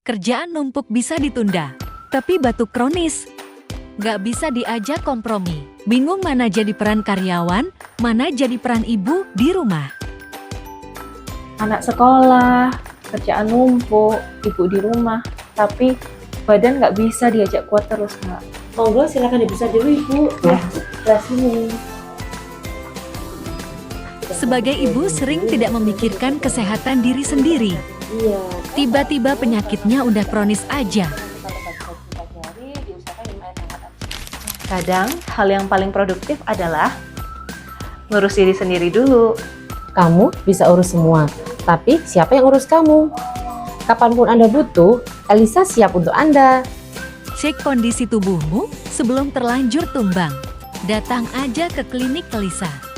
Kerjaan numpuk bisa ditunda, tapi batuk kronis nggak bisa diajak kompromi. Bingung mana jadi peran karyawan, mana jadi peran ibu di rumah. Anak sekolah, kerjaan numpuk, ibu di rumah, tapi badan nggak bisa diajak kuat terus, Kak. Monggo silakan diperiksa dulu Ibu. Ya, sebelah sini. Sebagai ibu sering tidak memikirkan kesehatan diri sendiri. Iya. Tiba-tiba penyakitnya udah kronis aja. Kadang hal yang paling produktif adalah ngurus diri sendiri dulu. Kamu bisa urus semua, tapi siapa yang urus kamu? Kapanpun Anda butuh, Elisa siap untuk Anda. Cek kondisi tubuhmu sebelum terlanjur tumbang. Datang aja ke klinik Elisa.